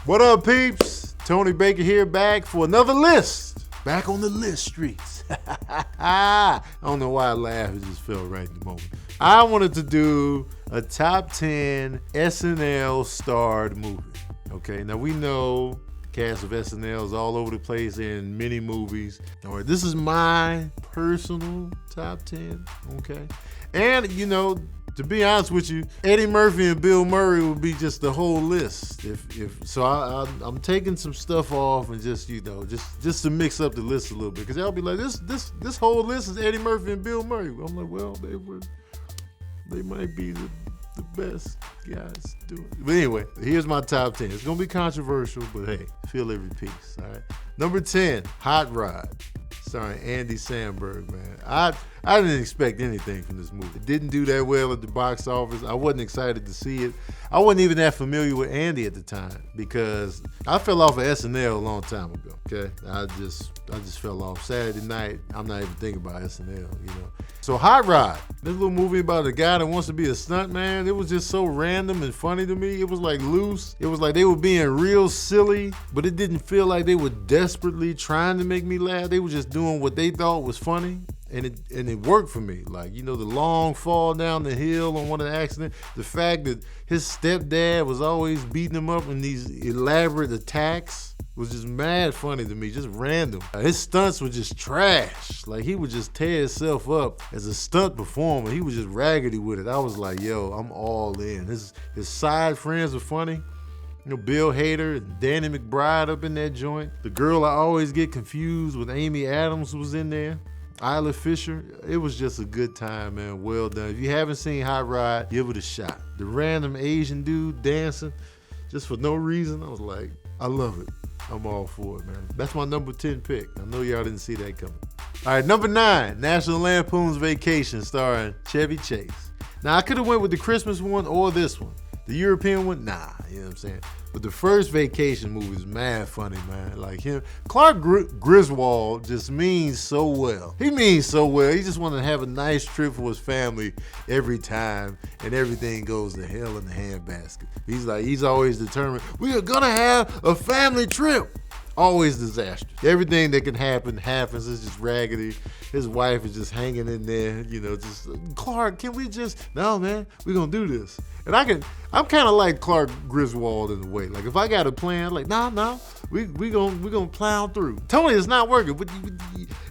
What up, peeps? Tony Baker here, back for another list. Back on the list streets. I don't know why I laughed. It just felt right in the moment. I wanted to do a top 10 SNL starred movie. Okay, now we know cast of SNL is all over the place in many movies. All right, this is my personal top 10. Okay, and you know, to be honest with you, Eddie Murphy and Bill Murray would be just the whole list. I'm taking some stuff off and just to mix up the list a little bit, because y'all be like, this whole list is Eddie Murphy and Bill Murray. I'm like, well, they might be the best guys doing it. But anyway, here's my top 10. It's gonna be controversial, but hey, feel every piece. All right. Number 10, Hot Rod, starring Andy Samberg. Man, I didn't expect anything from this movie. It didn't do that well at the box office. I wasn't excited to see it. I wasn't even that familiar with Andy at the time, because I fell off of SNL a long time ago. Okay, I just fell off. Saturday night, I'm not even thinking about SNL. You know. So Hot Rod, this little movie about a guy that wants to be a stunt man. It was just so random and funny to me. It was like loose. It was like they were being real silly, but it didn't feel like they were desperately trying to make me laugh. They were just doing what they thought was funny. And it worked for me. Like, you know, the long fall down the hill on one of the accidents, the fact that his stepdad was always beating him up in these elaborate attacks was just mad funny to me, just random. His stunts were just trash. Like, he would just tear himself up as a stunt performer. He was just raggedy with it. I was like, yo, I'm all in. His side friends were funny. You know, Bill Hader and Danny McBride up in that joint. The girl I always get confused with, Amy Adams, was in there. Isla Fisher. It was just a good time, man. Well done. If you haven't seen Hot Rod, give it a shot. The random Asian dude dancing just for no reason, I was like, I love it. I'm all for it, man. That's my number 10 pick. I know y'all didn't see that coming. All right, number 9, National Lampoon's Vacation, starring Chevy Chase. Now, I could have went with the Christmas one or this one. The European one, nah, you know what I'm saying? But the first Vacation movie is mad funny, man. Like him, Clark Griswold just means so well. He means so well. He just wanted to have a nice trip for his family every time, and everything goes to hell in the handbasket. He's always determined, we are gonna have a family trip. Always disastrous. Everything that can happen happens. It's just raggedy. His wife is just hanging in there, you know, just, Clark, can we just, no, man, we're gonna do this. And I'm kind of like Clark Griswold in a way. Like, if I got a plan, like, no, we gonna plow through. Tony, it's not working, but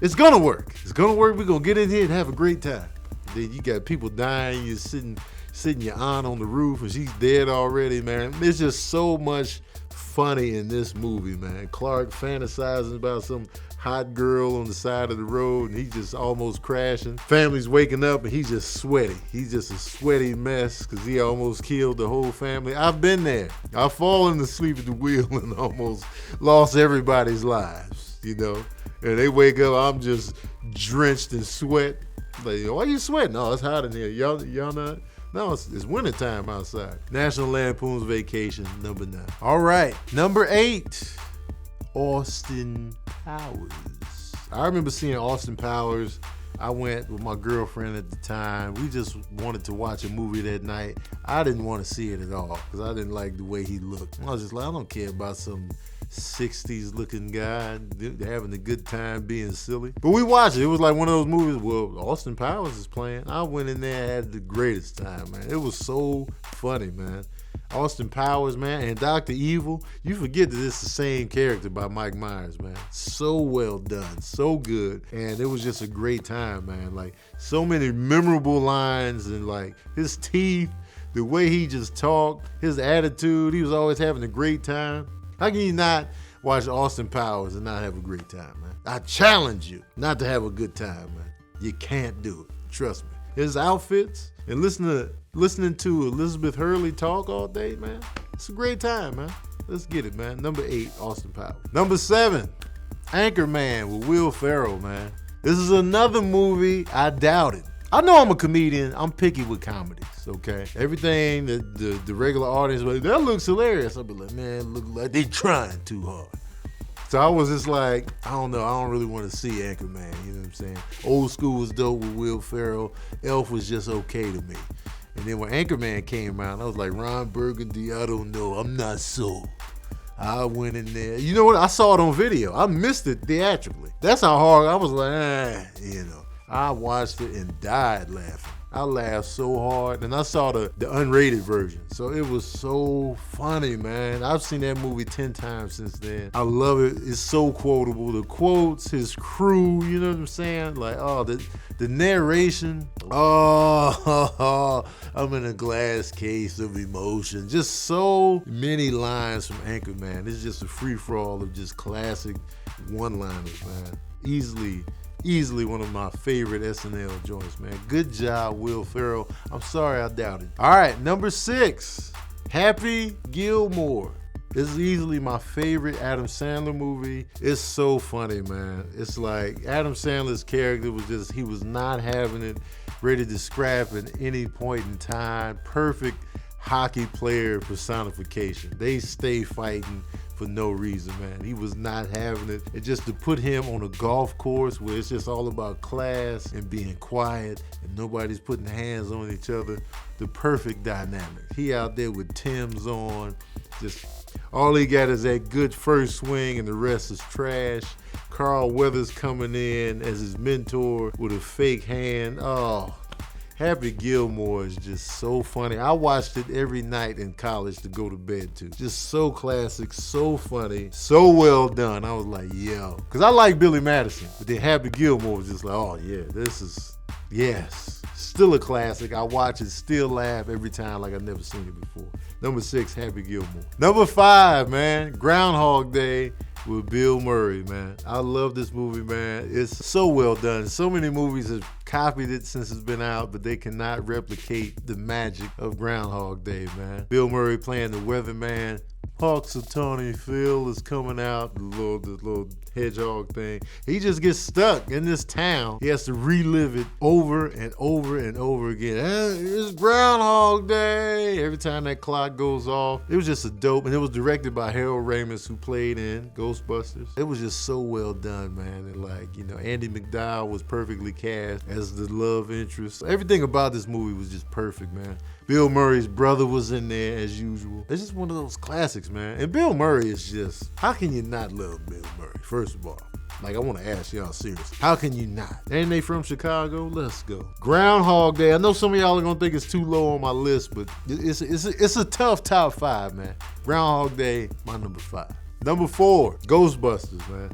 it's gonna work. It's gonna work. We're gonna get in here and have a great time. Then you got people dying. You're sitting your aunt on the roof and she's dead already, man. There's just so much funny in this movie, man. Clark fantasizing about some hot girl on the side of the road and he's just almost crashing. Family's waking up and he's just sweaty. He's just a sweaty mess because he almost killed the whole family. I've been there. I've fallen asleep at the wheel and almost lost everybody's lives, you know. And they wake up, I'm just drenched in sweat. Like, why are you sweating? Oh, it's hot in here. Y'all not? No, it's wintertime outside. National Lampoon's Vacation, number 9. All right, number 8, Austin Powers. I remember seeing Austin Powers. I went with my girlfriend at the time. We just wanted to watch a movie that night. I didn't want to see it at all because I didn't like the way he looked. I was just like, I don't care about some 60s looking guy having a good time being silly. But we watched it. It was like one of those movies, well, Austin Powers is playing. I went in there and had the greatest time, man. It was so funny, man. Austin Powers, man, and Dr. Evil. You forget that it's the same character by Mike Myers, man. So well done, so good. And it was just a great time, man. Like, so many memorable lines and like his teeth, the way he just talked, his attitude. He was always having a great time. How can you not watch Austin Powers and not have a great time, man? I challenge you not to have a good time, man. You can't do it. Trust me. His outfits and listening to Elizabeth Hurley talk all day, man. It's a great time, man. Let's get it, man. Number 8, Austin Powers. Number 7, Anchorman with Will Ferrell, man. This is another movie I doubted. I know I'm a comedian. I'm picky with comedies, okay? Everything that the regular audience was like, that looks hilarious. I'll be like, man, look like they trying too hard. So I was just like, I don't know. I don't really want to see Anchorman, you know what I'm saying? Old School was dope with Will Ferrell. Elf was just okay to me. And then when Anchorman came out, I was like, Ron Burgundy, I don't know. I'm not sold. I went in there. You know what? I saw it on video. I missed it theatrically. That's how hard I was like, I watched it and died laughing. I laughed so hard, and I saw the unrated version, so it was so funny, man. I've seen that movie 10 times since then. I love it. It's so quotable. The quotes, his crew, you know what I'm saying? Like, the narration. Oh, I'm in a glass case of emotion. Just so many lines from Anchorman. It's just a free-for-all of just classic one-liners, man. Easily one of my favorite SNL joints, man. Good job, Will Ferrell. I'm sorry I doubted. All right, number 6, Happy Gilmore. This is easily my favorite Adam Sandler movie. It's so funny, man. It's like Adam Sandler's character he was not having it, ready to scrap at any point in time. Perfect hockey player personification. They stay fighting for no reason, man. He was not having it. And just to put him on a golf course where it's just all about class and being quiet and nobody's putting hands on each other, the perfect dynamic. He out there with Tim's on, just all he got is that good first swing and the rest is trash. Carl Weathers coming in as his mentor with a fake hand. Oh, Happy Gilmore is just so funny. I watched it every night in college to go to bed to. Just so classic, so funny, so well done. I was like, yo. Because I like Billy Madison, but then Happy Gilmore was just like, oh yeah, yes. Still a classic. I watch it, still laugh every time like I've never seen it before. Number 6, Happy Gilmore. Number 5, man, Groundhog Day with Bill Murray, man. I love this movie, man. It's so well done. So many movies have copied it since it's been out, but they cannot replicate the magic of Groundhog Day, man. Bill Murray playing the weatherman. Punxsutawney Phil is coming out, the little hedgehog thing. He just gets stuck in this town. He has to relive it over and over and over again. It's Groundhog Day. Every time that clock goes off. It was just a dope, and it was directed by Harold Ramis, who played in Ghostbusters. It was just so well done, man. And Andy McDowell was perfectly cast as the love interest. Everything about this movie was just perfect, man. Bill Murray's brother was in there as usual. It's just one of those classics, man. And Bill Murray is just, how can you not love Bill Murray, first of all? Like, I want to ask y'all seriously. How can you not? Ain't they from Chicago? Let's go. Groundhog Day. I know some of y'all are going to think it's too low on my list, but it's a tough top 5, man. Groundhog Day, my number 5. Number 4, Ghostbusters, man.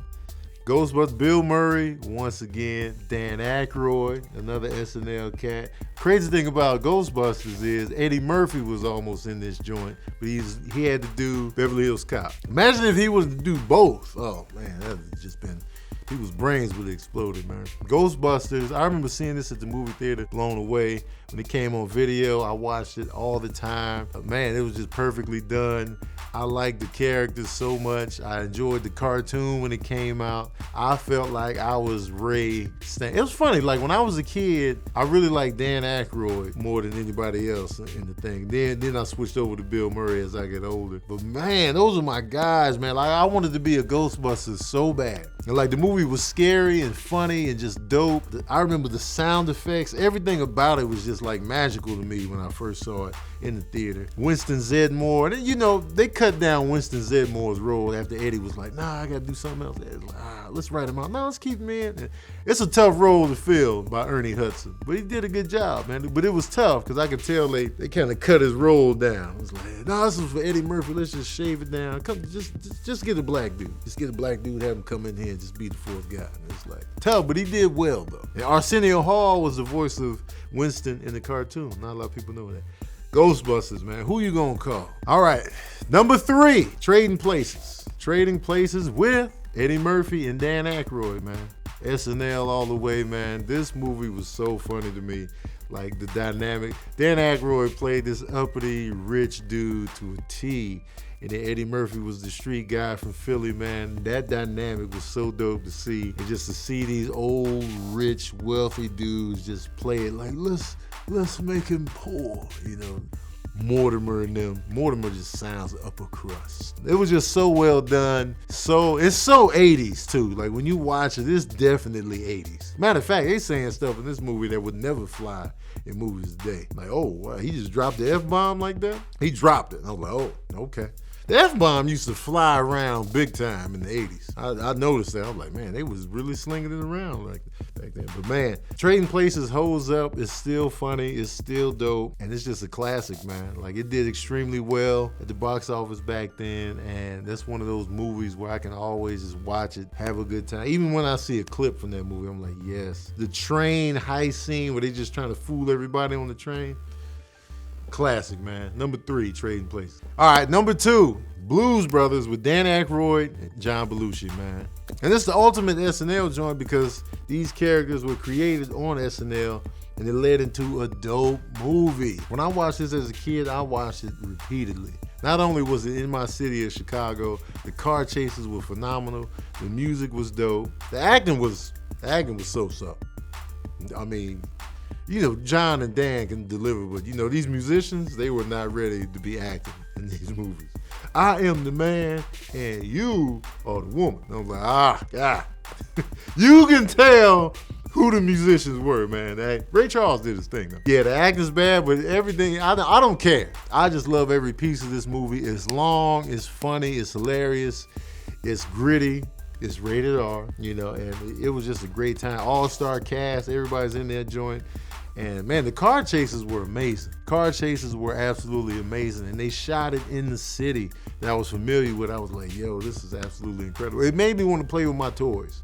Ghostbusters, Bill Murray, once again, Dan Aykroyd, another SNL cat. Crazy thing about Ghostbusters is Eddie Murphy was almost in this joint, but he had to do Beverly Hills Cop. Imagine if he was to do both. Oh man, that would just been, people's brains would have exploded, man. Ghostbusters, I remember seeing this at the movie theater, blown away. When it came on video, I watched it all the time. Man, it was just perfectly done. I liked the characters so much. I enjoyed the cartoon when it came out. I felt like I was Ray Stan. It was funny, like when I was a kid, I really liked Dan Aykroyd more than anybody else in the thing. Then I switched over to Bill Murray as I get older. But man, those are my guys, man. Like I wanted to be a Ghostbusters so bad. And like the movie was scary and funny and just dope. I remember the sound effects, everything about it was just like magical to me when I first saw it in the theater. Winston Zeddemore, and they cut down Winston Zedmore's role after Eddie was like, nah, I gotta do something else. Like, let's write him out. No, let's keep him in. And it's a tough role to fill by Ernie Hudson, but he did a good job, man. But it was tough because I could tell they kind of cut his role down. It was like, no, this is for Eddie Murphy. Let's just shave it down. Come, just get a black dude. Just get a black dude, have him come in here and just be the fourth guy. And it's like tough, but he did well though. And Arsenio Hall was the voice of Winston in the cartoon. Not a lot of people know that. Ghostbusters, man. Who you gonna call? All right. Number 3, Trading Places. Trading Places with Eddie Murphy and Dan Aykroyd, man. SNL all the way, man. This movie was so funny to me. Like the dynamic. Dan Aykroyd played this uppity, rich dude to a T. And then Eddie Murphy was the street guy from Philly, man. That dynamic was so dope to see. And just to see these old, rich, wealthy dudes just play it like, let's make him poor, Mortimer and them. Mortimer just sounds upper crust. It was just so well done. It's so 80s too. Like when you watch it, it's definitely 80s. Matter of fact, they saying stuff in this movie that would never fly in movies today. Like, oh, wow, he just dropped the F-bomb like that? He dropped it. I was like, oh, okay. The F-bomb used to fly around big time in the 80s. I noticed that. I'm like, man, they was really slinging it around like back then. But man, Trading Places holds up. It's still funny. It's still dope. And it's just a classic, man. Like, it did extremely well at the box office back then. And that's one of those movies where I can always just watch it, have a good time. Even when I see a clip from that movie, I'm like, yes. The train heist scene where they just trying to fool everybody on the train. Classic, man. Number 3, Trading Places. All right, number 2, Blues Brothers with Dan Aykroyd and John Belushi, man. And this is the ultimate SNL joint because these characters were created on SNL and it led into a dope movie. When I watched this as a kid, I watched it repeatedly. Not only was it in my city of Chicago, the car chases were phenomenal, the music was dope, the acting was so-so. I mean, you know, John and Dan can deliver, but you know, these musicians, they were not ready to be acting in these movies. I am the man and you are the woman. I'm like, God. You can tell who the musicians were, man. Ray Charles did his thing, though. Yeah, the acting's bad, but everything, I don't care. I just love every piece of this movie. It's long, it's funny, it's hilarious, it's gritty. It's rated R, you know, and it was just a great time. All-star cast, everybody's in that joint. And man, the car chases were amazing. Car chases were absolutely amazing. And they shot it in the city that I was familiar with. I was like, yo, this is absolutely incredible. It made me want to play with my toys.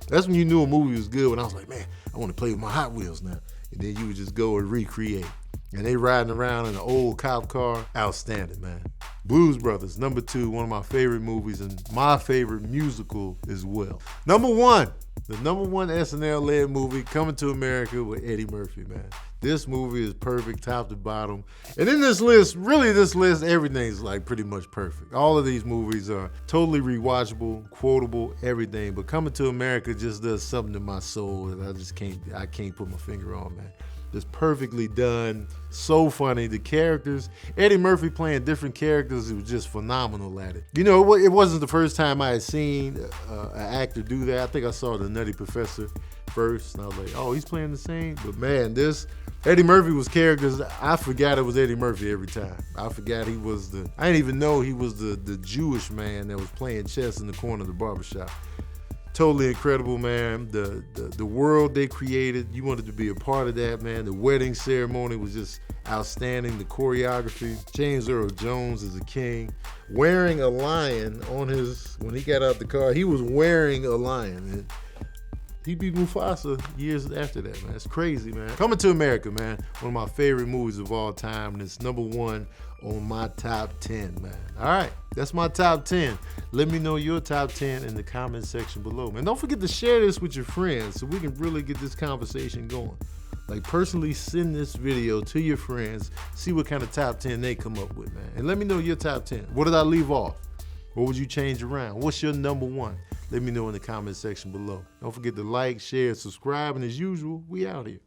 That's when you knew a movie was good, when I was like, man, I want to play with my Hot Wheels now. And then you would just go and recreate. And they riding around in an old cop car. Outstanding, man. Blues Brothers, number 2, one of my favorite movies and my favorite musical as well. Number 1, the number 1 SNL-led movie, Coming to America with Eddie Murphy, man. This movie is perfect top to bottom. And in this list, everything's like pretty much perfect. All of these movies are totally rewatchable, quotable, everything. But Coming to America just does something to my soul that I can't put my finger on, man. Just perfectly done, so funny. The characters, Eddie Murphy playing different characters, it was just phenomenal at it. You know, it wasn't the first time I had seen an actor do that. I think I saw The Nutty Professor first, and I was like, oh, he's playing the same? But man, Eddie Murphy was characters, I forgot it was Eddie Murphy every time. I forgot I didn't even know he was the Jewish man that was playing chess in the corner of the barbershop. Totally incredible, man. The world they created, you wanted to be a part of that, man. The wedding ceremony was just outstanding. The choreography, James Earl Jones is a king. Wearing a lion on when he got out the car, he was wearing a lion. And he beat Mufasa years after that, man. It's crazy, man. Coming to America, man. One of my favorite movies of all time, and it's number 1 on my top 10, man. All right, that's my top 10. Let me know your top 10 in the comment section below, man. Don't forget to share this with your friends so we can really get this conversation going. Like, personally send this video to your friends, see what kind of top 10 they come up with, man. And let me know your top 10. What did I leave off? What would you change around? What's your number 1? Let me know in the comment section below. Don't forget to like, share, subscribe, and as usual, we out here.